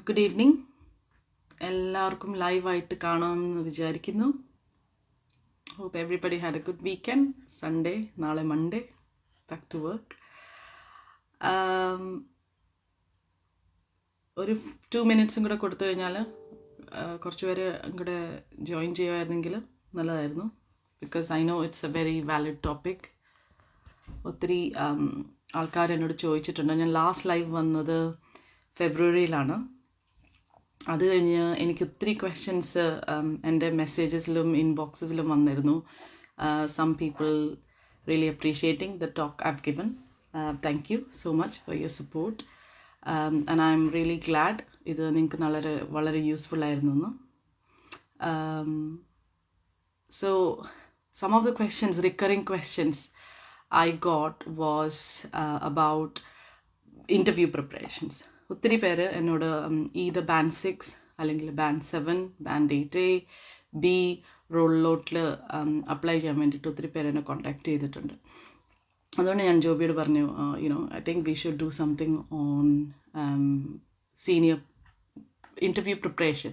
Good evening. എല്ലാവർക്കും ലൈവായിട്ട് കാണാമെന്ന് വിചാരിക്കുന്നു. Hope everybody had a good weekend. Sunday, നാളെ Monday, back to work. ഒരു 2 minutes കൂടെ കൊടുത്തു കഴിഞ്ഞാൽ കുറച്ച് പേര് കൂടെ ജോയിൻ ചെയ്യുമായിരുന്നെങ്കിൽ നല്ലതായിരുന്നു. Because I know it's a very valid topic. ഒത്തിരി ആൾക്കാർ എന്നോട് ചോദിച്ചിട്ടുണ്ട്. ഞാൻ ലാസ്റ്റ് ലൈവ് വന്നത് ഫെബ്രുവരിയിലാണ്. അത് കഴിഞ്ഞ് എനിക്ക് ഒത്തിരി ക്വസ്റ്റ്യൻസ് എൻ്റെ മെസ്സേജസിലും ഇൻബോക്സസിലും വന്നിരുന്നു. Some people really appreciating the talk I've given. Thank you so much for your support and I am really glad ഇത് നിങ്ങൾക്ക് വളരെ യൂസ്ഫുൾ ആയിരുന്നു എന്ന്. So some of the questions, recurring questions I got was about interview preparations. ഒത്തിരി പേര് എന്നോട് either band 6 അല്ലെങ്കിൽ band 7, band 8A, B റോളിലോട്ടിൽ apply ചെയ്യാൻ വേണ്ടിയിട്ട് ഒത്തിരി പേര് എന്നെ കോൺടാക്ട് ചെയ്തിട്ടുണ്ട്. അതുകൊണ്ട് ഞാൻ ജോബിയോട് പറഞ്ഞു, I think we should do something on senior interview preparation.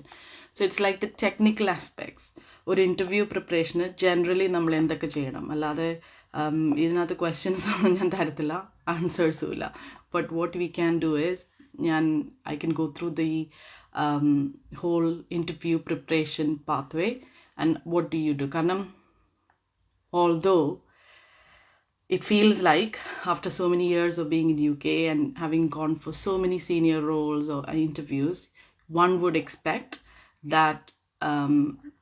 So it's like the technical aspects. ഒരു ഇൻ്റർവ്യൂ പ്രിപ്പറേഷന് ജനറലി നമ്മൾ എന്തൊക്കെ ചെയ്യണം, അല്ലാതെ ഇതിനകത്ത് ക്വസ്റ്റ്യൻസ് ഒന്നും ഞാൻ തരത്തില്ല, ആൻസേഴ്സും ഇല്ല. But what we can do is I can go through the whole interview preparation pathway and what do you do. കാരണം although it feels like after so many years of being in UK and having gone for so many senior roles or interviews, one would expect that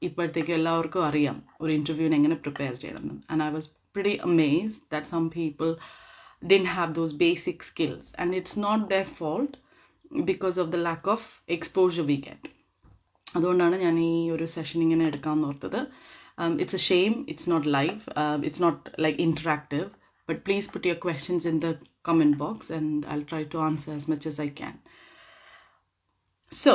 ഇപ്പോഴത്തേക്ക് എല്ലാവർക്കും അറിയാം ഒരു ഇൻ്റർവ്യൂവിന് എങ്ങനെ prepare ചെയ്യണം. And I was pretty amazed that some people didn't have those basic skills, and it's not their fault because of the lack of exposure we get. അതുകൊണ്ടാണ് ഞാൻ ഈ ഒരു സെഷൻ ഇങ്ങനെ എടുക്കാമെന്ന് ഓർത്തത്. It's a shame it's not live, it's not like interactive, but please put your questions in the comment box and I'll try to answer as much as I can. So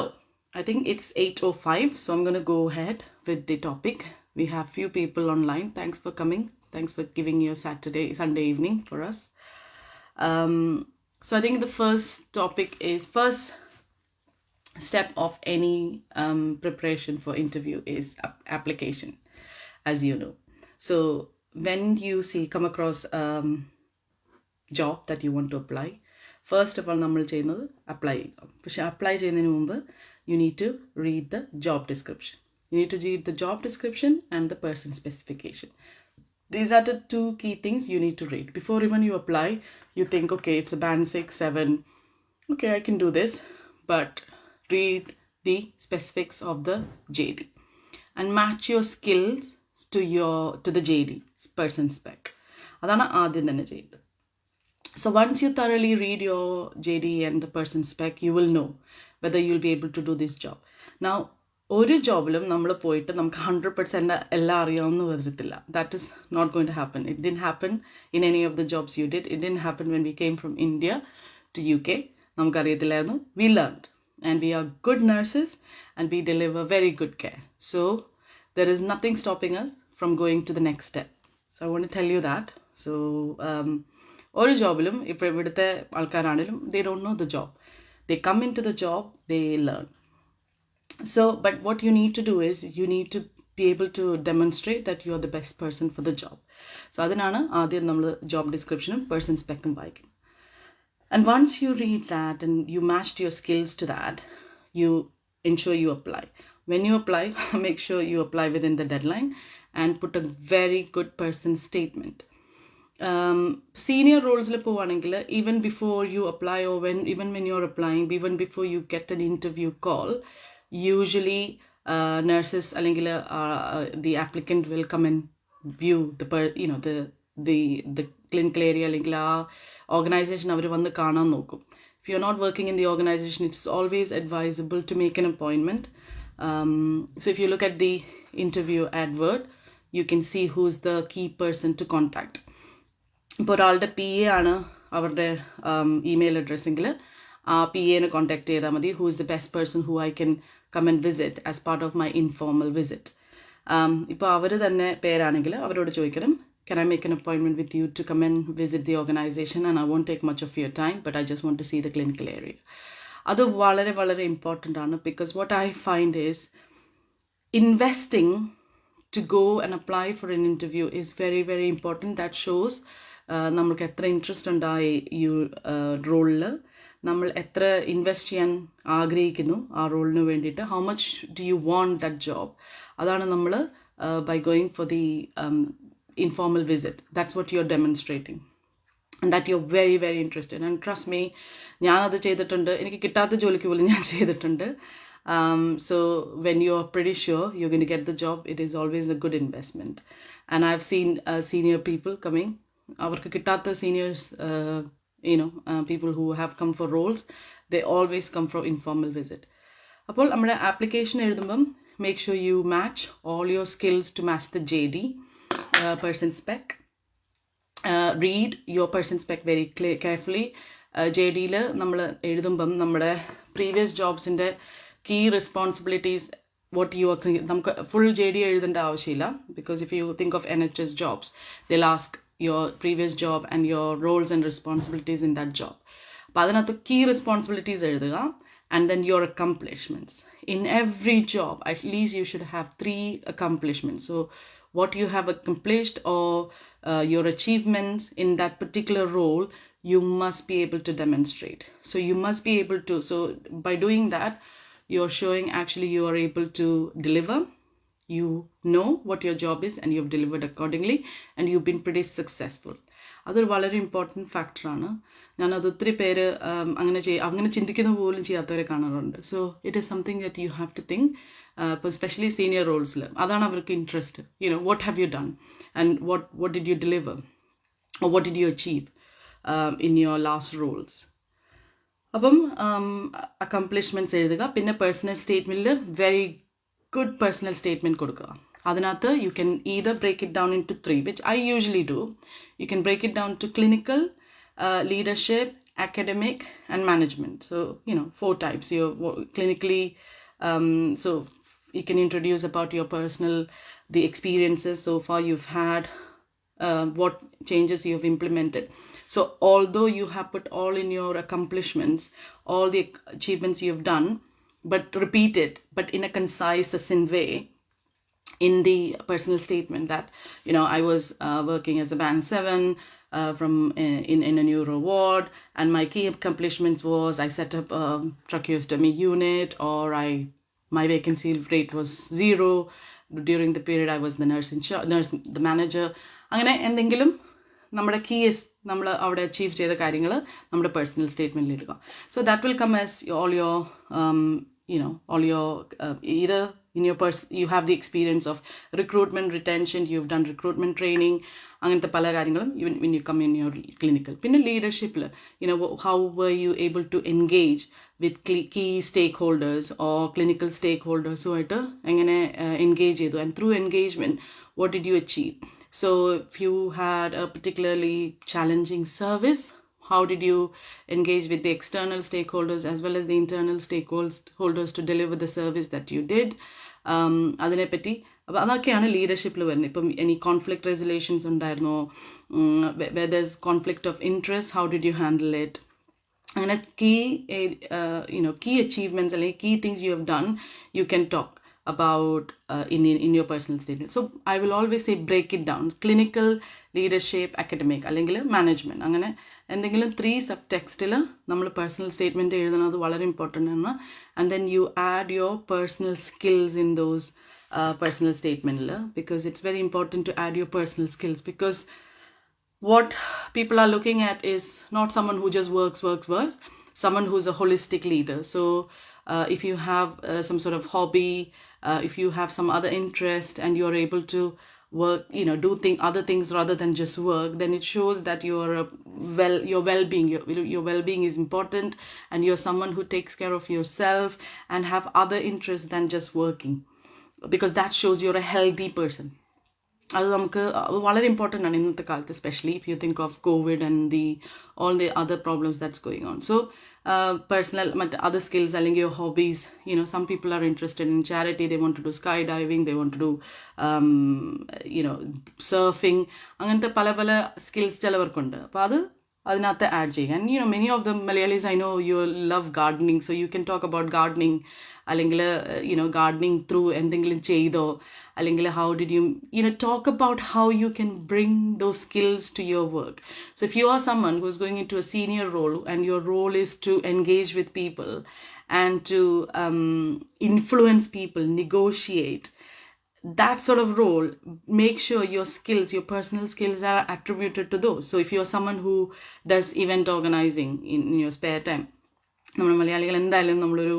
I think it's 8:05, so I'm going to go ahead with the topic. We have few people online. Thanks for coming. Thanks for giving your Sunday evening for us. So I think the first topic is, first step of any preparation for interview is application, as you know. So when you come across job that you want to apply, first of all നമ്മൾ ചെയ്യുന്നത് apply ചെയ്യുക. പക്ഷെ apply ചെയ്യുന്നതിന് മുമ്പ് you need to read the job description. You need to read the job description and the person specification. These are the two key things you need to read. Before even you apply, you think, okay, it's a band 6, 7. Okay, I can do this. But read the specifics of the JD and match your skills to the JD, person spec. Adana ആദ്യം തന്നെ ചെയ്തത്. So once you thoroughly read your JD and the person spec, you will know whether you'll be able to do this job. Now, ഒരു ജോബിലും നമ്മൾ പോയിട്ട് നമുക്ക് 100% എല്ലാം അറിയാമെന്ന് വരത്തില്ല. That is not going to happen. It didn't happen in any of the jobs you did. It didn't happen when we came from India to UK. നമുക്കറിയത്തില്ലായിരുന്നു. We learned and we are good nurses and we deliver very good care. So there is nothing stopping us from going to the next step. So I want to tell you that. So ഒരു ജോബിലും ഇപ്പോൾ ഇവിടുത്തെ ആൾക്കാരാണെങ്കിലും they don't know the job. They come into the job, they learn. So, but what you need to do is you need to be able to demonstrate that you are the best person for the job. So, അതിനാണ് ആദ്യം നമ്മൾ job description person spec വായിക്കും. And once you read that and you matched your skills to that, you ensure you apply. When you apply, make sure you apply within the deadline and put a very good person statement. Senior roles പോവാണെങ്കിൽ even before you apply or even when you're applying, even before you get an interview call, usually nurses അല്ലെങ്കിൽ the applicant will come and view the clinical area അല്ലെങ്കിൽ ആ organisation അവർ വന്ന് കാണാൻ നോക്കും. If you're not working in the organization, it's always advisable to make an appointment. So if you look at the interview advert, you can see who's the key person to contact. ഇപ്പോൾ ഒരാളുടെ PA ആണ് അവരുടെ email അഡ്രസ്സെങ്കിൽ ആ PAനെ contact ചെയ്താൽ മതി. Who is the best person who I can come and visit as part of my informal visit. ഇപ്പോൾ അവർ തന്നെ പേരാണെങ്കിൽ അവരോട് ചോദിക്കണം, can I make an appointment with you to come and visit the organization, and I won't take much of your time, but I just want to see the clinical area. അത് വളരെ വളരെ important ആണ്. Because what I find is investing to go and apply for an interview is very very important. That shows നമ്മൾക്ക് എത്ര interest ഉണ്ടായി ഈ റോളിൽ, നമ്മൾ എത്ര ഇൻവെസ്റ്റ് ചെയ്യാൻ ആഗ്രഹിക്കുന്നു ആ റോളിന് വേണ്ടിയിട്ട്, how much do you want that job. അതാണ് നമ്മൾ by going for the informal visit, that's what you're demonstrating, and that you're very very interested. And trust me, ഞാനത് ചെയ്തിട്ടുണ്ട്, എനിക്ക് കിട്ടാത്ത ജോലിക്ക് പോലും ഞാൻ ചെയ്തിട്ടുണ്ട്. So when you're pretty sure you're going to get the job, it is always a good investment. And I've seen senior people coming, avarku kittaatha seniors, people who have come for roles, they always come for informal visit. Appol nammade application ezhudumbam make sure you match all your skills to match the JD person spec. Read your person spec very carefully. JDയിൽ നമ്മൾ എഴുതുമ്പം നമ്മുടെ previous ജോബ്സിൻ്റെ key responsibilities what you are നമുക്ക് full JD എഴുതേണ്ട ആവശ്യമില്ല. Because if you think of NHS jobs, they'll ask your previous job and your roles and responsibilities in that job. അപ്പോൾ അതിനകത്ത് key responsibilities എഴുതുക, and then your accomplishments. In every job, at least you should have 3 accomplishments. So what you have accomplished or your achievements in that particular role, you must be able to demonstrate. So you must be able to, so by doing that, you're showing actually you are able to deliver, you know what your job is, and you've delivered accordingly, and you've been pretty successful. അതൊരു വളരെ important ഫാക്ടറാണ്. ഞാനത് ഒത്തിരി പേര് അങ്ങനെ ചിന്തിക്കുന്ന പോലും ചെയ്യാത്തവരെ കാണാറുണ്ട്. So it is something that you have to think. ഇപ്പോൾ സ്പെഷ്യലി സീനിയർ റോൾസിൽ അതാണ് അവർക്ക് interest. What have you done and what did you deliver, or what did you achieve in your last roles. അപ്പം അക്കംപ്ലിഷ്മെൻറ്റ്സ് എഴുതുക. പിന്നെ personal സ്റ്റേറ്റ്മെൻറ്റിൽ very good personal statement കൊടുക്കുക. അതിനകത്ത് you can either break it down into 3, which I usually do. You can break it down to clinical, leadership, academic, and management. So 4 types. You're clinically, so you can introduce about your personal, the experiences so far you've had, what changes you've implemented. So although you have put all in your accomplishments, all the achievements you've done, but repeat it, but in a concise, succinct way, in the personal statement that I was working as a band 7 from in a neuro ward, and my key accomplishments was I set up a tracheostomy unit, or my vacancy rate was 0 during the period I was the the manager. അങ്ങനെ എന്തെങ്കിലും നമ്മുടെ keys നമ്മൾ അവിടെ achieve ചെയ്ത കാര്യങ്ങൾ നമ്മുടെ personal സ്റ്റേറ്റ്മെൻറ്റിൽ ഇടുക. So that will come as all your either in your you have the experience of recruitment, retention, you've done recruitment training, അങ്ങനത്തെ പല കാര്യങ്ങളും even when you come in your clinical. പിന്നെ ലീഡർഷിപ്പിൽ how were you able to engage with key stakeholders or clinical stakeholders ആയിട്ട് എങ്ങനെ engage ചെയ്തു, and through engagement what did you achieve. So if you had a particularly challenging service, how did you engage with the external stakeholders as well as the internal stakeholders to deliver the service that you did. അതിനെപ്പറ്റി അപ്പോൾ അതൊക്കെയാണ് ലീഡർഷിപ്പിൽ വരുന്നത്. ഇപ്പം any conflict resolutions ഉണ്ടായിരുന്നോ, where there's conflict of interest, how did you handle it. അങ്ങനെ key achievements അല്ലെങ്കിൽ key things you have done, you can talk about in your personal statement. So I will always say break it down: clinical, leadership, academic, അല്ലെങ്കിൽ management. അങ്ങനെ എന്തെങ്കിലും 3 sub ടെക്സ്റ്റിൽ നമ്മൾ personal statement എഴുതുന്നത് വളരെ important ആണ്. And then you add your personal skills in those personal statement, because it's very important to add your personal skills, because what people are looking at is not someone who just works, someone who's a holistic leader. So if you have some sort of hobby, if you have some other interest and you're able to work, do other things rather than just work, then it shows that your well-being is important, and you're someone who takes care of yourself and have other interests than just working, because that shows you're a healthy person. അത് നമുക്ക് വളരെ important ആണ് ഇന്നത്തെ കാലത്ത്, especially if you think of Covid and all the other problems that's going on. So personal other skills, അല്ലെങ്കിൽ your hobbies, some people are interested in charity, they want to do skydiving, they want to do surfing, അങ്ങനത്തെ പല skills ചിലവർക്കുണ്ട്. അപ്പോൾ അത് അതിനകത്ത് add ചെയ്യുക. And many of the Malayalis I know you love gardening, so you can talk about gardening, അല്ലെങ്കിൽ gardening through എന്തെങ്കിലും ചെയ്തോ, അല്ലെങ്കിൽ how did you talk about how you can bring those skills to your work. So if you are someone who is going into a senior role and your role is to engage with people and to influence people, negotiate, that sort of role, make sure your skills, your personal skills are attributed to those. So if you're someone who does event organizing in your spare time, നമ്മൾ മലയാളികൾ എന്തായാലും നമ്മളൊരു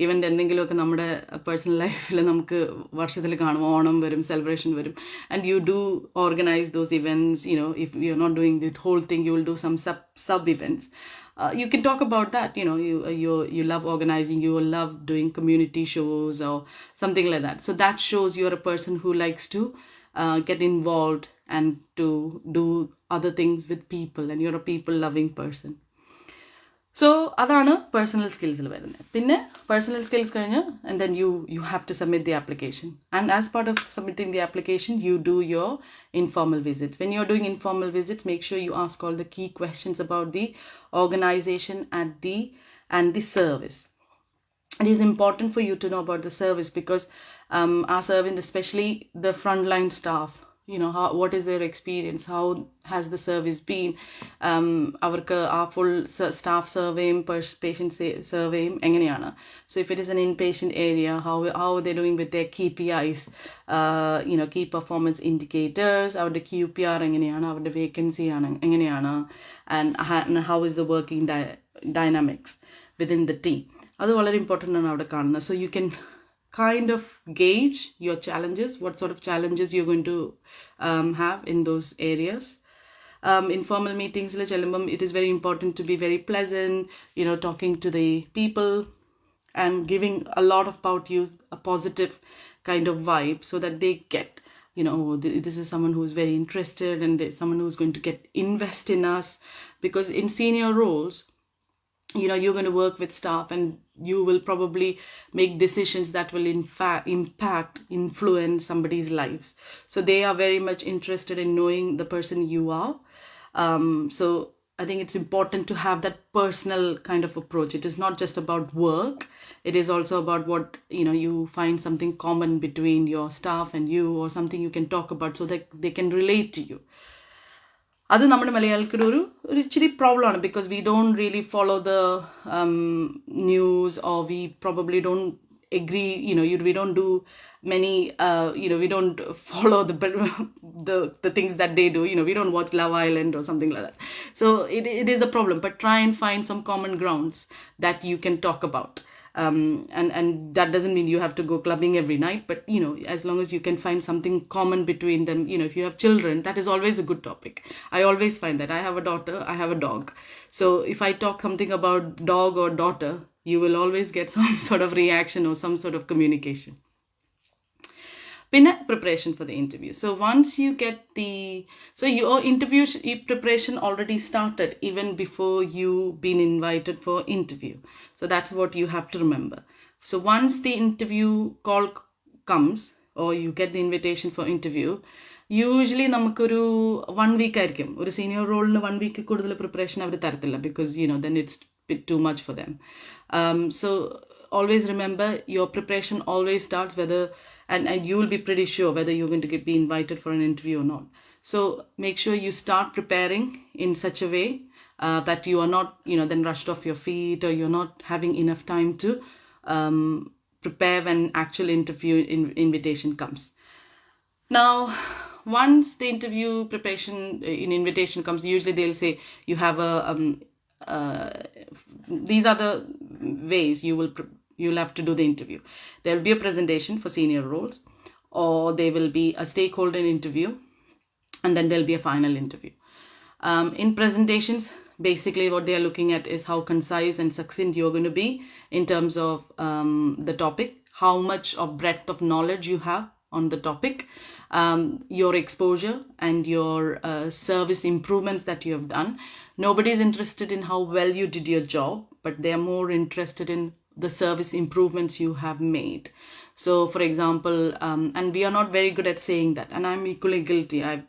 event എന്തെങ്കിലുമൊക്കെ നമ്മുടെ personal ലൈഫിൽ നമുക്ക് വർഷത്തിൽ കാണും, ഓണം വരും, സെലിബ്രേഷൻ വരും, and you do organise those events. If you are not doing the whole thing, you will do some sub events. You can talk about that. You love organizing, you love doing community shows or something like that. So that shows you're a person who likes to get involved and to do other things with people, and you're a people loving person. So അതാണ് personal സ്കിൽസിൽ വരുന്നത്. പിന്നെ personal skills കഴിഞ്ഞ് and then you have to submit the application, and as part of submitting the application you do your informal visits. When you're doing informal visits, make sure you ask all the key questions about the organization and the service. It is important for you to know about the service because our servant, especially the frontline staff, what is their experience, how has the service been, avarku our full staff surveying, patient surveying enganeyana. So if it is an inpatient area, how are they doing with their KPIs, key performance indicators, avരുടെ QPR enganeyana, avരുടെ vacancy enganeyana, and how is the working dynamics within the team. Adu വളരെ important ആണ് അവിടെ കാണുന്നത്. So you can kind of gauge your challenges, what sort of challenges you're going to have in those areas. Informal meetings, it is very important to be very pleasant, talking to the people and giving a lot of about you a positive kind of vibe, so that they get, this is someone who is very interested, and there's someone who's going to invest in us. Because in senior roles, you're going to work with staff, and you will probably make decisions that will influence somebody's lives. So they are very much interested in knowing the person you are. So I think it's important to have that personal kind of approach. It is not just about work. It is also about what, you find something common between your staff and you, or something you can talk about so that they can relate to you. അത് നമ്മുടെ മലയാളികളുടെ ഒരു ഇച്ചിരി പ്രോബ്ലമാണ്, because we don't really follow the news, or we probably don't agree, we don't do many, we don't follow the things that they do, we don't watch Love Island or something like that. So it is a problem, but try and find some common grounds that you can talk about. And that doesn't mean you have to go clubbing every night, but as long as you can find something common between them. If you have children, that is always a good topic. I always find that. I have a daughter, I have a dog, so if I talk something about dog or daughter, you will always get some sort of reaction or some sort of communication. Pinna preparation for the interview. So once you get your interview preparation already started even before you've been invited for interview. So that's what you have to remember. So once the interview call comes, or you get the invitation for interview, usually നമുക്കൊരു 1 week ആയിരിക്കും. ഒരു senior role 1 week കൂടുതൽ preparation അവർ തരത്തില്ല, because then it's bit too much for them. So always remember, your preparation always starts and you will be pretty sure whether you're going to be invited for an interview or not. So make sure you start preparing in such a way that you are not, then rushed off your feet, or you're not having enough time to prepare when actual interview invitation comes. Now, once the interview preparation invitation comes, usually they'll say you have these are the ways you'll have to do the interview. There will be a presentation for senior roles, or there will be a stakeholder interview, and then there'll be a final interview. In presentations, basically what they are looking at is how concise and succinct you're going to be in terms of the topic, how much of breadth of knowledge you have on the topic, your exposure and your service improvements that you have done. Nobody is interested in how well you did your job, but they are more interested in the service improvements you have made. So for example, and we are not very good at saying that, and I'm equally guilty. I've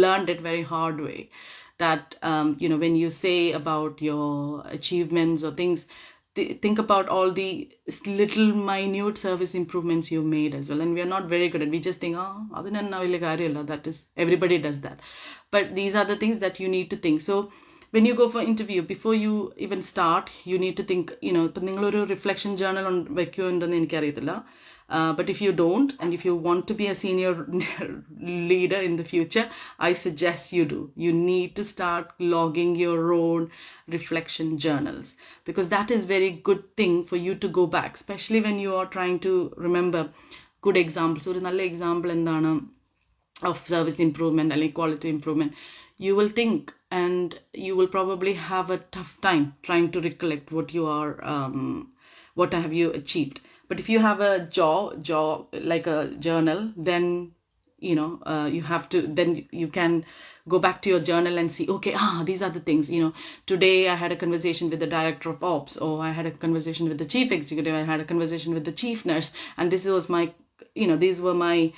learned it very hard way, that, when you say about your achievements or things, think about all the little minute service improvements you made as well. And we are not very good at, we just think, that is, everybody does that. But these are the things that you need to think. So when you go for interview, before you even start, you need to think, a reflection journal on but if you don't, and if you want to be a senior leader in the future, I suggest you do. You need to start logging your own reflection journals, because that is very good thing for you to go back, especially when you are trying to remember good examples. So, another example of service improvement and quality improvement, you will think, and you will probably have a tough time trying to recollect what have you achieved. But if you have a like a journal, then you have to, then you can go back to your journal and see, okay, these are the things, today I had a conversation with the director of ops, or I had a conversation with the chief executive, I had a conversation with the chief nurse, and this was my, these were my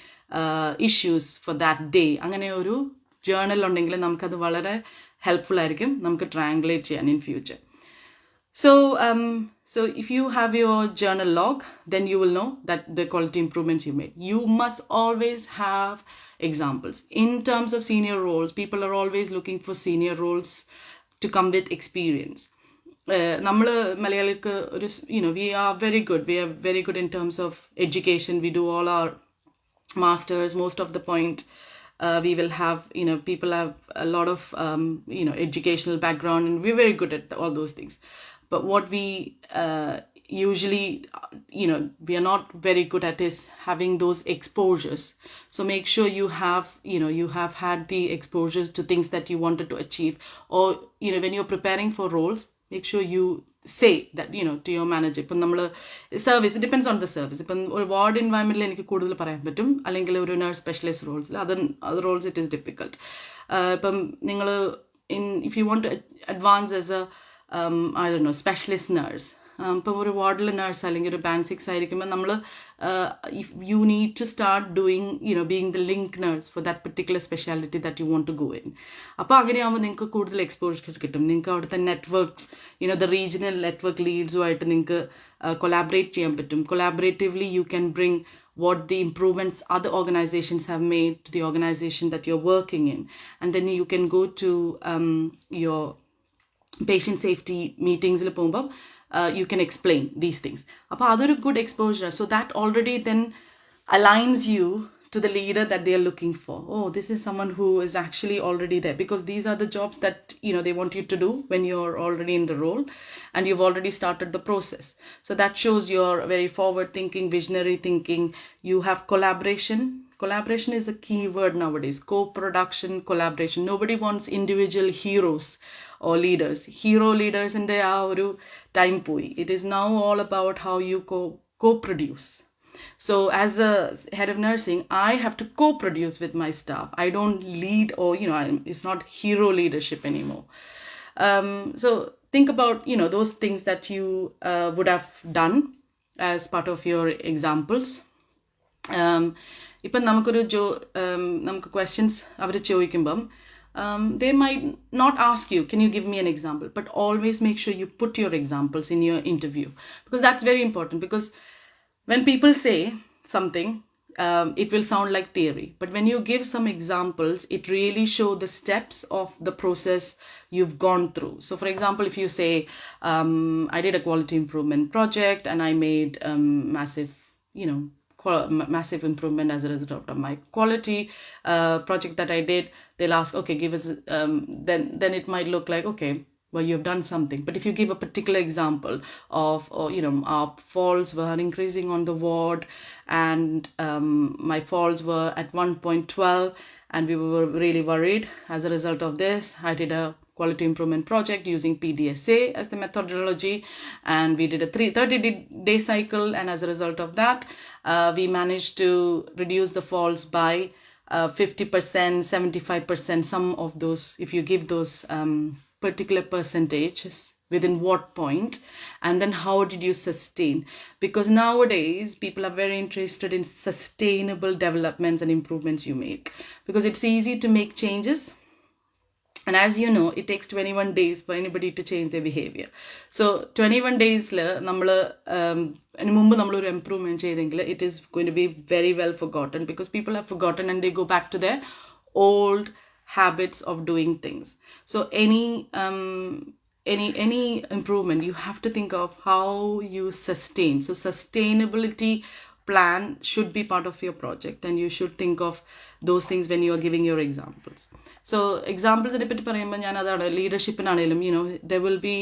issues for that day. Angane oru journal undengil namukku adu valare helpful aayirikkum, namukku triangulate cheyan in future. So if you have your journal log, then you will know that the quality improvements you made. You must always have examples. In terms of senior roles, people are always looking for senior roles to come with experience. We are very good. We are very good in terms of education. We do all our masters. Most of the point, we will have, people have a lot of, educational background, and we're very good at all those things. But what we usually, we are not very good at is having those exposures. So make sure you have, you have had the exposures to things that you wanted to achieve. Or, when you're preparing for roles, make sure you say that, to your manager. Service, it depends on the service. If a ward environment, nurse specialist roles, other roles it is difficult. If you want to advance as a specialist nurse, ഒരു വാർഡിലെ nurse അല്ലെങ്കിൽ ഒരു band 6 ആയിരിക്കുമ്പോൾ നമ്മൾ you need to start doing, being the link nurse for that particular specialty that you want to go in. അപ്പോൾ അങ്ങനെയാകുമ്പോൾ നിങ്ങൾക്ക് കൂടുതൽ എക്സ്പോഷർ കിട്ടും. നിങ്ങൾക്ക് അവിടുത്തെ നെറ്റ്വർക്ക്സ്, the regional network leadsുമായിട്ട് നിങ്ങൾക്ക് collaborate ചെയ്യാൻ പറ്റും. Collaboratively you can bring what the improvements other organizations have made to the organization that you're working in, and then you can go to your patient safety meetings, you can explain these things. That's a good exposure. So that already then aligns you to the leader that they are looking for. Oh, this is someone who is actually already there, because these are the jobs that they want you to do when you're already in the role and you've already started the process. So that shows you're very forward thinking, visionary thinking. You have collaboration. Collaboration is a key word nowadays. Co-production, collaboration. Nobody wants individual heroes or leaders. Hero leaders in the time poi. It is now all about how you co-produce. So as a head of nursing, I have to co-produce with my staff. I don't lead, or it's not hero leadership anymore. So think about those things that you would have done as part of your examples. ഇപ്പം നമുക്ക് questions അവർ ചോദിക്കുമ്പം, they might not ask you, can you give me an example? But always make sure you put your examples in your interview, because that's very important. Because when people say something, it will sound like theory. But when you give some examples, it really shows the steps of the process you've gone through. So for example, if you say, I did a quality improvement project and I made massive improvement as a result of my quality project that I did, they'll ask, okay, give us, then it might look like, okay, well, you've done something. But if you give a particular example of, our falls were increasing on the ward, and my falls were at 1.12, and we were really worried. As a result of this, I did a quality improvement project using PDSA as the methodology, and we did a 30-day cycle, and as a result of that, we managed to reduce the falls by 50%, 75%, some of those, if you give those particular percentages, within what point, and then how did you sustain? Because nowadays people are very interested in sustainable developments and improvements you make, because it's easy to make changes And as you know, it takes 21 days for anybody to change their behavior. So 21 days നമ്മൾ അതിന് മുമ്പ് നമ്മളൊരു improvement ചെയ്തെങ്കിൽ it is going to be very well forgotten, because people have forgotten and they go back to their old habits of doing things. So any improvement, you have to think of how you sustain. So sustainability plan should be part of your project, and you should think of those things when you are giving your examples. So examples in പറ്റി പറയുമ്പോൾ ഞാൻ അതാണ് ലീഡർഷിപ്പിനാണെങ്കിലും, there will be,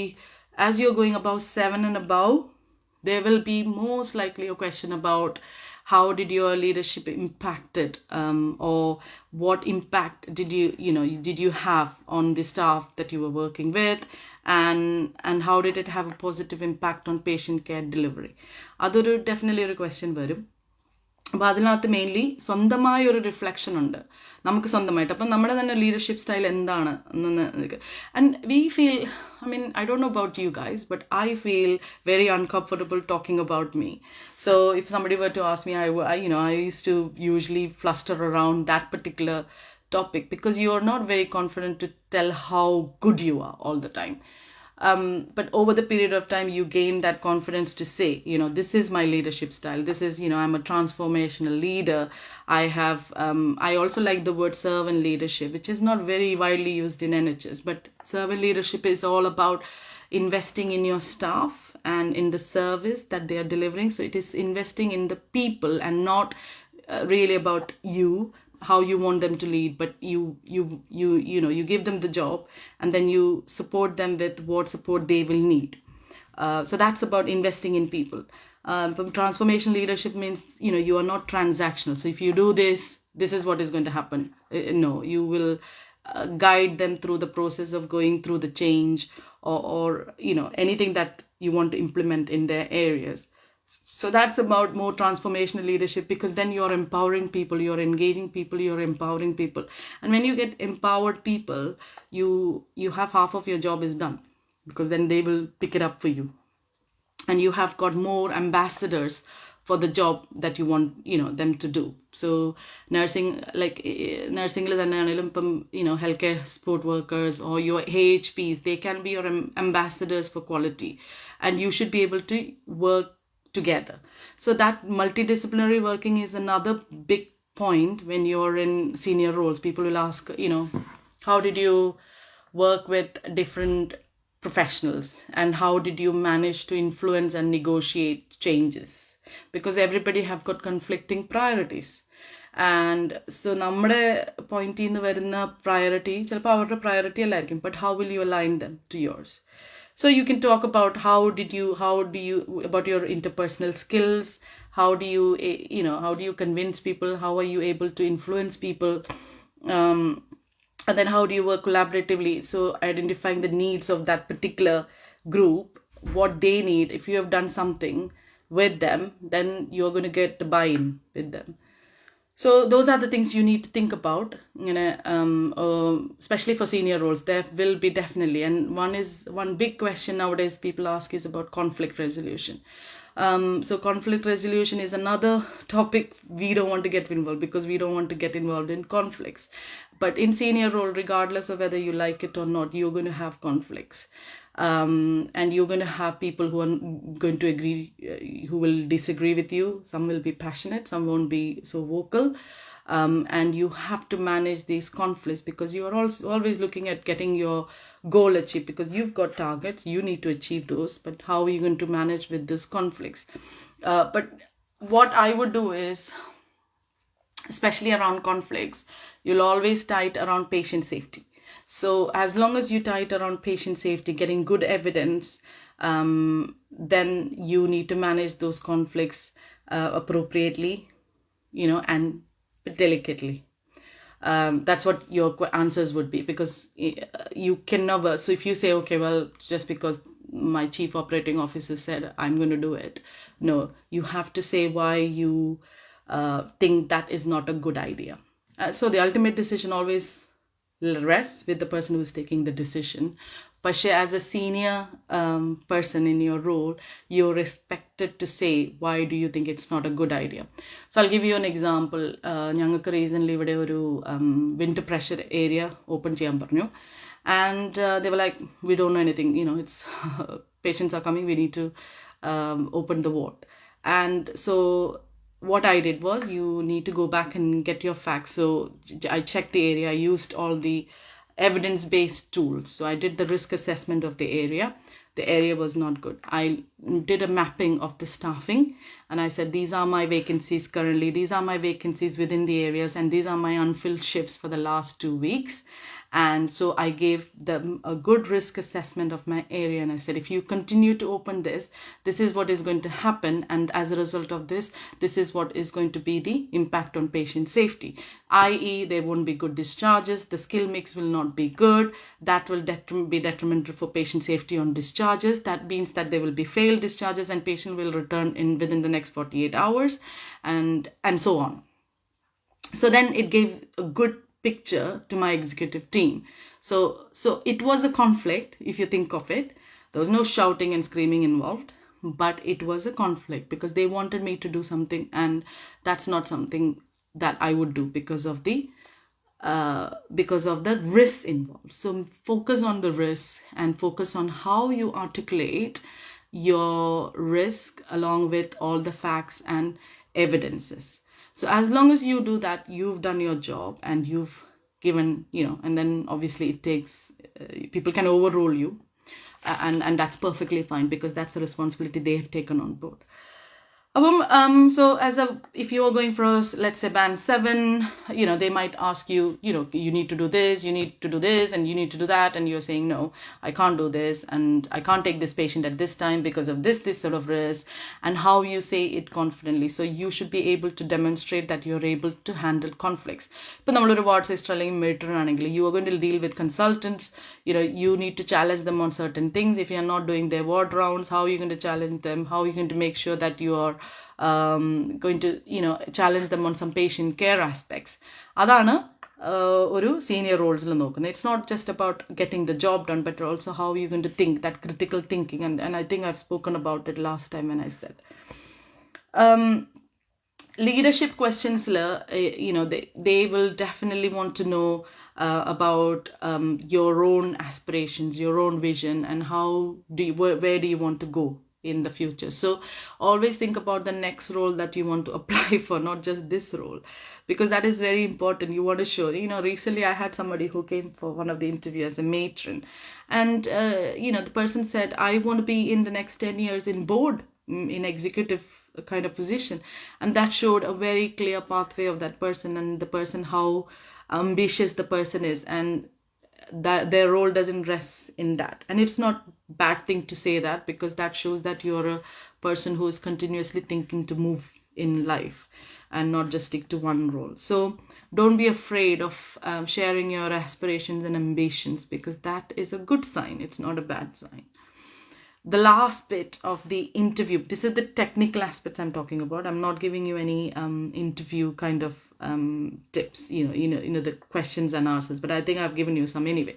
as you're going above 7 and above, there will be most likely a question about how did your leadership impacted, or what impact did you have on the staff that you were working with, and how did it have a positive impact on patient care delivery. അതൊരു definitely ഒരു question വരും. അപ്പോൾ അതിനകത്ത് mainly സ്വന്തമായ ഒരു reflection ഉണ്ട് നമുക്ക് സ്വന്തമായിട്ട്. അപ്പം നമ്മുടെ തന്നെ ലീഡർഷിപ്പ് സ്റ്റൈൽ എന്താണ് എന്ന്. And we feel, I don't know about you guys, but I feel very uncomfortable talking about me. So if somebody were to ask me, I used to usually fluster around that particular topic, because you are not very confident to tell how good you are all the time. But over the period of time, you gain that confidence to say, this is my leadership style. This is, I'm a transformational leader. I also like the word servant leadership, which is not very widely used in NHS. But servant leadership is all about investing in your staff and in the service that they are delivering. So it is investing in the people and not really about you, how you want them to lead, but you give them the job, and then you support them with what support they will need. So that's about investing in people. Transformation leadership means, you are not transactional. So if you do this is what is going to happen. No, you will guide them through the process of going through the change, or anything that you want to implement in their areas. So that's about more transformational leadership, because then you're empowering people, you're engaging people, you're empowering people. And when you get empowered people, you have half of your job is done, because then they will pick it up for you. And you have got more ambassadors for the job that you want, them to do. So nursing, like nursing, healthcare support workers or your AHPs, they can be your ambassadors for quality. And you should be able to work together. So that multidisciplinary working is another big point when you're in senior roles. People will ask, how did you work with different professionals, and how did you manage to influence and negotiate changes? Because everybody have got conflicting priorities. And so നമ്മുടെ പോയിന്റിൽ നിന്ന് വരുന്ന priority ചിലപ്പോൾ അവരുടെ priority അല്ലായിരിക്കും, but how will you align them to yours? So you can talk about how do you about your interpersonal skills, how do you convince people, how are you able to influence people, and then how do you work collaboratively. So identifying the needs of that particular group, what they need. If you have done something with them, then you're going to get the buy-in with them. So those are the things you need to think about, especially for senior roles. There will be definitely, and one big question nowadays people ask is about conflict resolution. So conflict resolution is another topic we don't want to get involved, because we don't want to get involved in conflicts. But in senior role, regardless of whether you like it or not, you're going to have conflicts. And you're going to have people who are going to agree, who will disagree with you. Some will be passionate, some won't be so vocal. And you have to manage these conflicts, because you are also always looking at getting your goal achieved, because you've got targets, you need to achieve those. But how are you going to manage with those conflicts? But what I would do is, especially around conflicts, you'll always tie it around patient safety. So as long as you tie it around patient safety, getting good evidence, then you need to manage those conflicts appropriately, and delicately. That's what your answers would be, because you can never. So if you say, okay, well, just because my chief operating officer said I'm going to do it, no, you have to say why you think that is not a good idea. So the ultimate decision always rests with the person who is taking the decision. But as a senior person in your role, you're expected to say, why do you think it's not a good idea? So I'll give you an example. ഞങ്ങൾക്ക് റീസൺലി ഇവിടെ ഒരു winter pressure area open ചെയ്യാൻ പറഞ്ഞു. And they were like, we don't know anything, it's patients are coming, we need to open the ward. And so what I did was, you need to go back and get your facts. So I checked the area, I used all the evidence-based tools. So I did the risk assessment of the area. The area was not good. I did a mapping of the staffing, and I said, these are my vacancies currently, these are my vacancies within the areas, and these are my unfilled shifts for the last 2 weeks. And so I gave them a good risk assessment of my area, and I said, if you continue to open this is what is going to happen, and as a result of this is what is going to be the impact on patient safety, i.e. there won't be good discharges, the skill mix will not be good, that will be detrimental for patient safety on discharges. That means that there will be failed discharges and patient will return within the next 48 hours, and so on. So then it gave a good picture to my executive team. So it was a conflict, if you think of it. There was no shouting and screaming involved, but it was a conflict because they wanted me to do something, and that's not something that I would do because of the risks involved. So focus on the risks and focus on how you articulate your risk along with all the facts and evidences. So as long as you do that, you've done your job and you've given, and then obviously it takes, people can overrule you, and that's perfectly fine because that's a responsibility they have taken on board. So if you are going for, let's say, band 7, they might ask you, you need to do this, you need to do this, and you need to do that. And you're saying, no, I can't do this. And I can't take this patient at this time because of this sort of risk, and how you say it confidently. So you should be able to demonstrate that you're able to handle conflicts. But you are going to deal with consultants, you need to challenge them on certain things. If you're not doing their ward rounds, how are you going to challenge them? How are you going to make sure that you are going to challenge them on some patient care aspects? Adana oru senior roles la nokkunnu. It's not just about getting the job done, but also how you're going to think, that critical thinking. And I think I've spoken about it last time when I said leadership questions, they will definitely want to know about your own aspirations, your own vision, and where do you want to go in the future. So always think about the next role that you want to apply for, not just this role, because that is very important. You want to show, recently I had somebody who came for one of the interviews as a matron, and the person said, I want to be in the next 10 years in board, in executive kind of position. And that showed a very clear pathway of that person, and the person, how ambitious the person is, and that their role doesn't rest in that. And it's not bad thing to say that, because that shows that you're a person who is continuously thinking to move in life and not just stick to one role. So don't be afraid of sharing your aspirations and ambitions, because that is a good sign. It's not a bad sign. The last bit of the interview, this is the technical aspects I'm talking about. I'm not giving you any interview kind of tips, the questions and answers, but I think I've given you some anyway.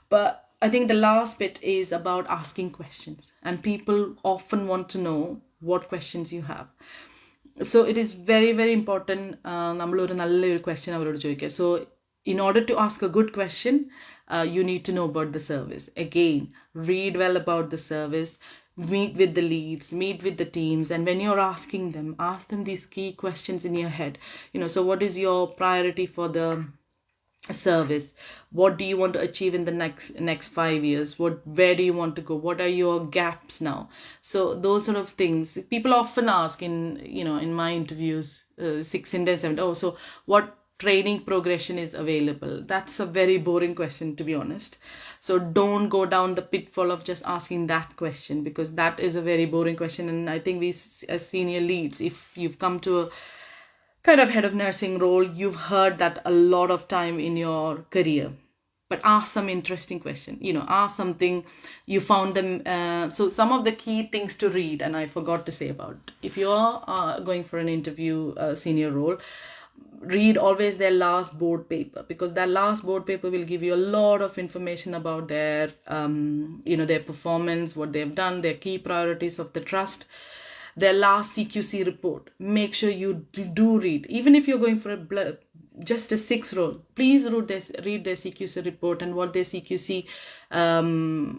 But I think the last bit is about asking questions, and people often want to know what questions you have. So it is very, very important. So in order to ask a good question, you need to know about the service. Again, read well about the service, meet with the leads, meet with the teams, and when you're asking them, ask them these key questions in your head. So what is your priority for the service? What do you want to achieve in the next 5 years? Where do you want to go? What are your gaps now? So those sort of things people often ask in my interviews, 6 in 7. So what training progression is available? That's a very boring question, to be honest. So don't go down the pitfall of just asking that question, because that is a very boring question. And I think we as senior leads, if you've come to a kind of head of nursing role, you've heard that a lot of time in your career. But ask some interesting question, ask something you found them. So some of the key things to read, and I forgot to say about, if you're going for an interview, senior role, read always their last board paper, because that last board paper will give you a lot of information about their their performance, what they've done, their key priorities of the trust, their last CQC report. Make sure you do read. Even if you're going for a just a 6 role, please read their CQC report and what their CQC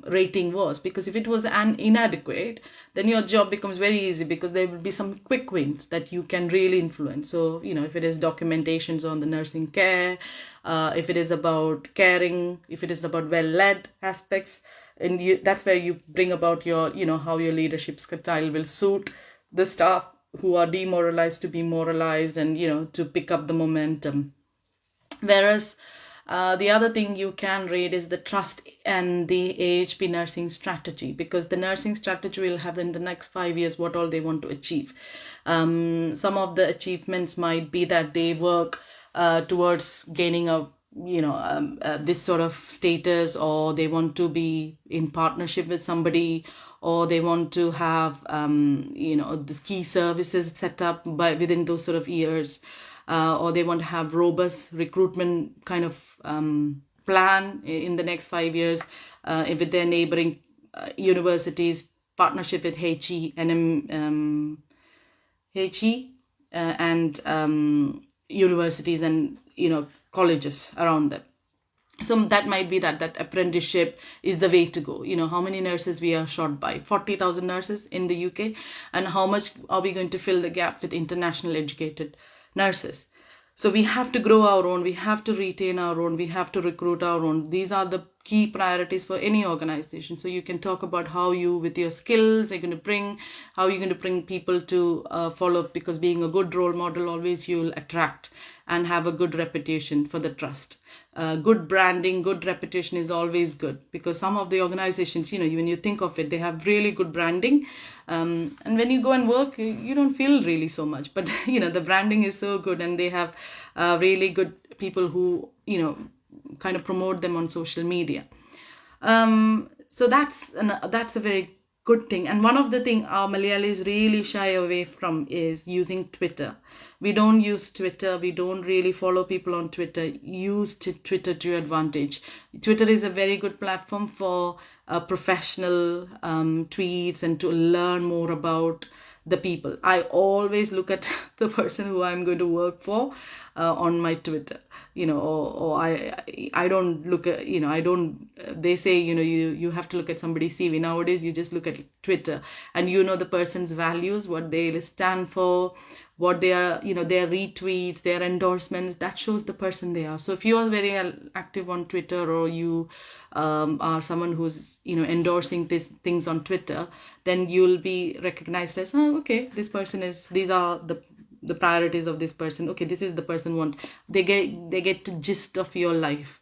rating was, because if it was inadequate, then your job becomes very easy, because there will be some quick wins that you can really influence. So, if it is documentations on the nursing care, if it is about caring, if it is about well-led aspects, and that's where you bring about your, how your leadership style will suit the staff who are demoralized to be moralized, and, to pick up the momentum. Whereas the other thing you can read is the trust and the AHP nursing strategy, because the nursing strategy will have in the next 5 years what all they want to achieve. Some of the achievements might be that they work towards gaining a this sort of status, or they want to be in partnership with somebody, or they want to have the key services set up by within those sort of years, or they want to have robust recruitment kind of plan in the next 5 years with their neighboring universities, partnership with HE and universities and colleges around them. So that might be that apprenticeship is the way to go. How many nurses we are short by? 40,000 nurses in the UK. And how much are we going to fill the gap with international educated nurses? So we have to grow our own, we have to retain our own, we have to recruit our own. These are the key priorities for any organization. So you can talk about how you, with your skills, how you're going to bring people to follow, because being a good role model, always you'll attract and have a good reputation for the trust. Good branding, good reputation is always good, because some of the organizations, when you think of it, they have really good branding. And when you go and work, you don't feel really so much. But, the branding is so good, and they have really good people who, kind of promote them on social media. So that's a very good thing. And one of the things our Malayalis really shy away from is using Twitter. We don't use Twitter. We don't really follow people on Twitter. Use Twitter to your advantage. Twitter is a very good platform for professional tweets and to learn more about the people. I always look at the person who I'm going to work for on my Twitter. Or I don't look at, they say, you have to look at somebody's CV. Nowadays, you just look at Twitter and the person's values, what they stand for, what they are, their retweets, their endorsements, that shows the person they are. So if you are very active on Twitter, or you are someone who's, endorsing things on Twitter, then you'll be recognized as, okay, these are the priorities of this person. Okay, this is the person they get the gist of your life.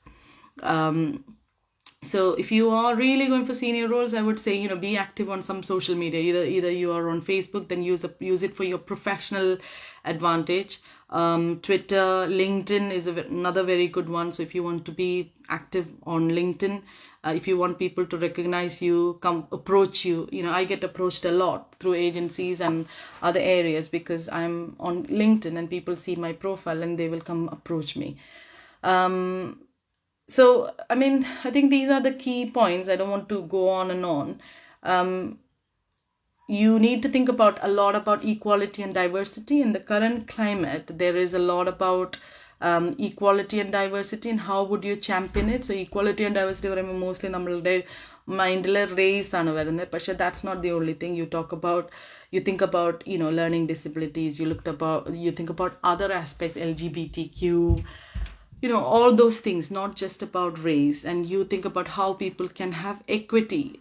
So if you are really going for senior roles, I would say, be active on some social media. Either you are on Facebook, then use it for your professional advantage. Twitter, LinkedIn is another very good one. So if you want to be active on LinkedIn, if you want people to recognize you, come approach you. I get approached a lot through agencies and other areas because I'm on LinkedIn, and people see my profile and they will come approach me. So, I think these are the key points. I don't want to go on and on. You need to think a lot about equality and diversity. In the current climate, there is a lot about equality and diversity, and how would you champion it? So equality and diversity mostly nammളുടെ മൈൻഡിലെ race ആണ് വരുന്നത്. പക്ഷേ that's not the only thing. You think about learning disabilities. You think about other aspects, LGBTQ, all those things, not just about race. And you think about how people can have equity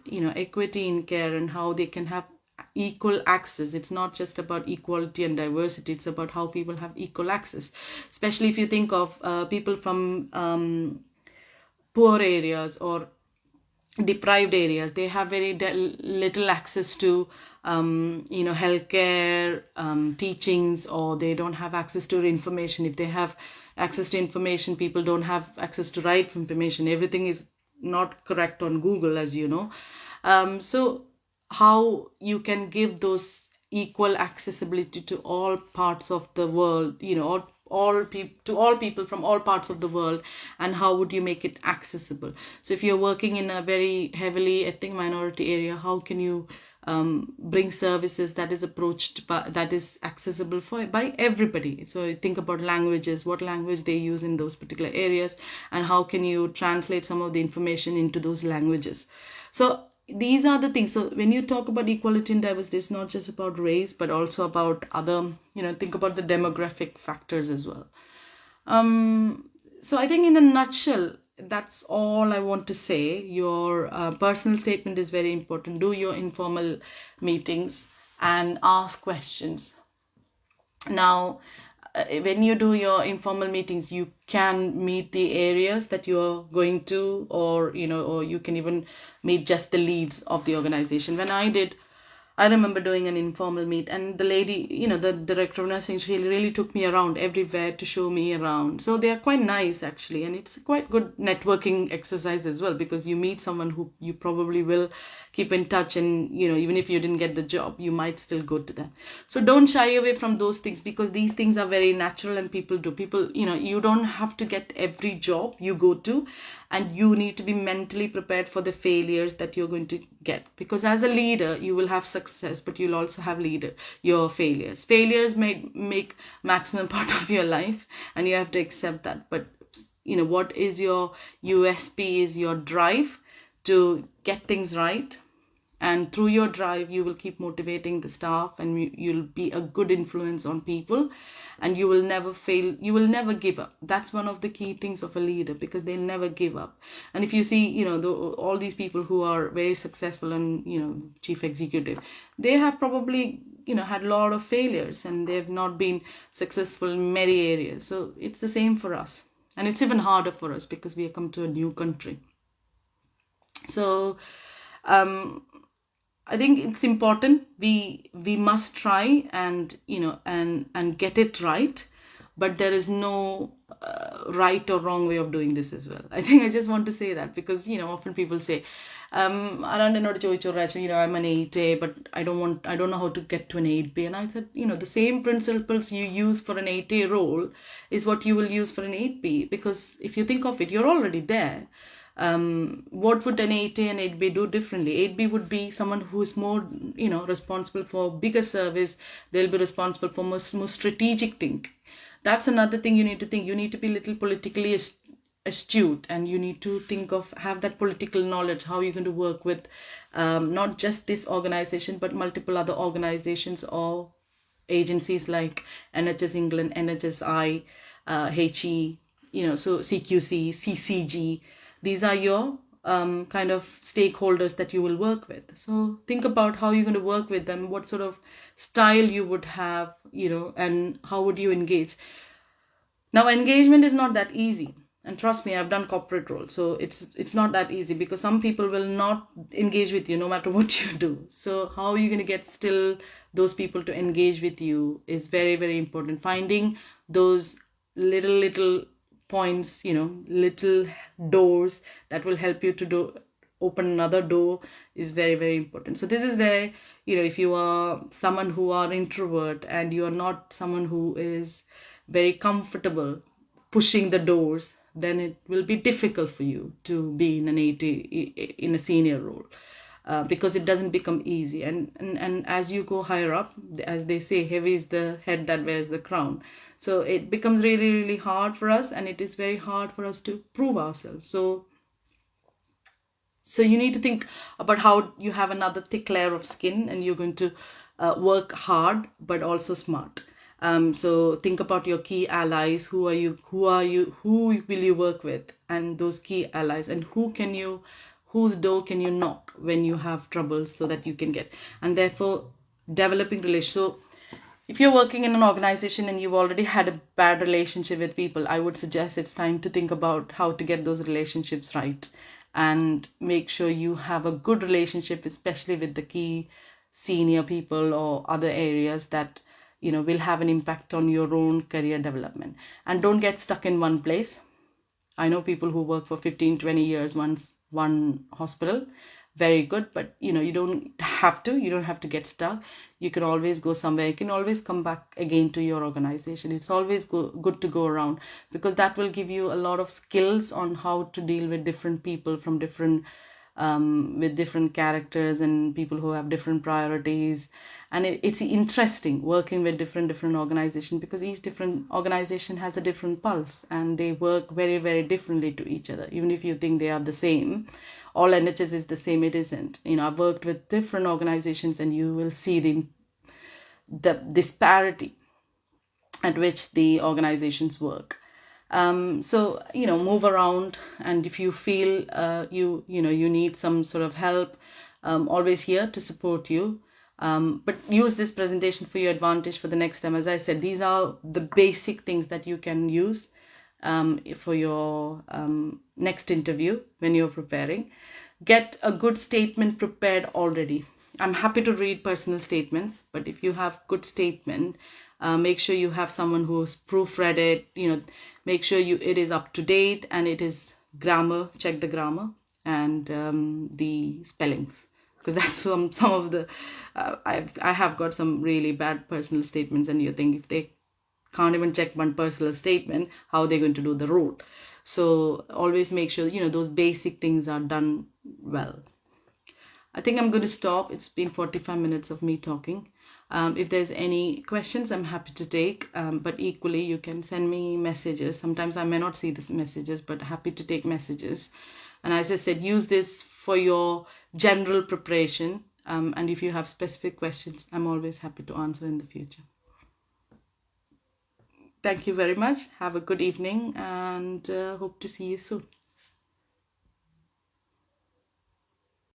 in care, and how they can have equal access. It's not just about equality and diversity. It's about how people have equal access, especially if you think of people from poor areas or deprived areas. They have very little access to healthcare, teachings, or they don't have access to information. If they have access to information, people don't have access to right information. Everything is not correct on Google, as you know. So how you can give those equal accessibility to all parts of the world, to all people from all parts of the world, and how would you make it accessible? So if you're working in a very heavily ethnic minority area, how can you bring services that is approached that is accessible by everybody. So think about languages, what language they use in those particular areas, and how can you translate some of the information into those languages. So these are the things. So when you talk about equality and diversity, it's not just about race, but also about other, think about the demographic factors as well. So I think in a nutshell, that's all I want to say. Your personal statement is very important. Do your informal meetings and ask questions. Now, when you do your informal meetings, you can meet the areas that you're going to, or you can even meet just the leads of the organization. When I remember doing an informal meet, and the lady, the director of nursing, she really took me around everywhere to show me around. So they are quite nice actually, and it's quite good networking exercise as well, because you meet someone who you probably will keep in touch, and even if you didn't get the job, you might still go to them. So don't shy away from those things, because these things are very natural and people do. You don't have to get every job you go to, and you need to be mentally prepared for the failures that you're going to get, because as a leader you will have success, but you'll also have your failures may make maximum part of your life, and you have to accept that. But what is your USP is your drive to get things right, and through your drive you will keep motivating the staff, and you'll be a good influence on people, and you will never fail, you will never give up. That's one of the key things of a leader, because they'll never give up. And if you see all these people who are very successful and chief executive, they have probably had a lot of failures, and they've not been successful in many areas. So it's the same for us, and it's even harder for us because we have come to a new country. So I think it's important. We must try and and get it right, but there is no right or wrong way of doing this as well. I think I just want to say that, because often people say, I'm an 8A, but I don't know how to get to an 8B. And I said, the same principles you use for an 8A role is what you will use for an 8B, because if you think of it, you're already there. What would an 8A and 8B do differently? 8B would be someone who is more, responsible for bigger service. They'll be responsible for more strategic think. That's another thing you need to think. You need to be a little politically astute, and you need to have that political knowledge, how you're going to work with not just this organization, but multiple other organizations or agencies like NHS England, NHSI, HE, so CQC, CCG. These are your kind of stakeholders that you will work with. So think about how you're going to work with them, what sort of style you would have, and how would you engage. Now, engagement is not that easy. And trust me, I've done corporate roles. So it's not that easy, because some people will not engage with you no matter what you do. So how are you going to get still those people to engage with you is very, very important. Finding those little points, little doors that will help you to open another door is very, very important. So this is where, if you are someone who are introvert and you are not someone who is very comfortable pushing the doors, then it will be difficult for you to be in in a senior role, because it doesn't become easy. And as you go higher up, as they say, heavy is the head that wears the crown. So it becomes really, really hard for us, and it is very hard for us to prove ourselves. So you need to think about how you have another thick layer of skin, and you're going to work hard, but also smart. So think about your key allies. Who will you work with? And those key allies, and whose door can you knock when you have troubles, so that you can get, and therefore developing relations. So if you're working in an organization and you've already had a bad relationship with people, I would suggest it's time to think about how to get those relationships right, and make sure you have a good relationship, especially with the key senior people or other areas that will have an impact on your own career development. And don't get stuck in one place. I know people who work for 15-20 years one hospital, very good, but you don't have to get stuck. You can always go somewhere. You can always come back again to your organization. It's always good to go around, because that will give you a lot of skills on how to deal with different people from different with different characters and people who have different priorities. And it's interesting working with different organizations, because each different organization has a different pulse and they work very, very differently to each other. Even if you think they are the same, all NHS is the same, it isn't. I've worked with different organizations and you will see the disparity at which the organizations work. So move around, and if you feel you need some sort of help, always here to support you. But use this presentation for your advantage for the next time. As I said, these are the basic things that you can use for your next interview when you're preparing. Get a good statement prepared already. I'm happy to read personal statements, but if you have good statement, make sure you have someone who's proofread it. Make sure it is up to date and it is grammar. Check the grammar and the spellings, because that's some of the I have got some really bad personal statements, and you think if they can't even check one personal statement, how are they going to do the role? So always make sure those basic things are done well. I think I'm going to stop. It's been 45 minutes of me talking. If there's any questions, I'm happy to take. But equally, you can send me messages. Sometimes I may not see the messages, but happy to take messages. And as I said, use this for your general preparation. And if you have specific questions, I'm always happy to answer in the future. Thank you very much. Have a good evening, and hope to see you soon.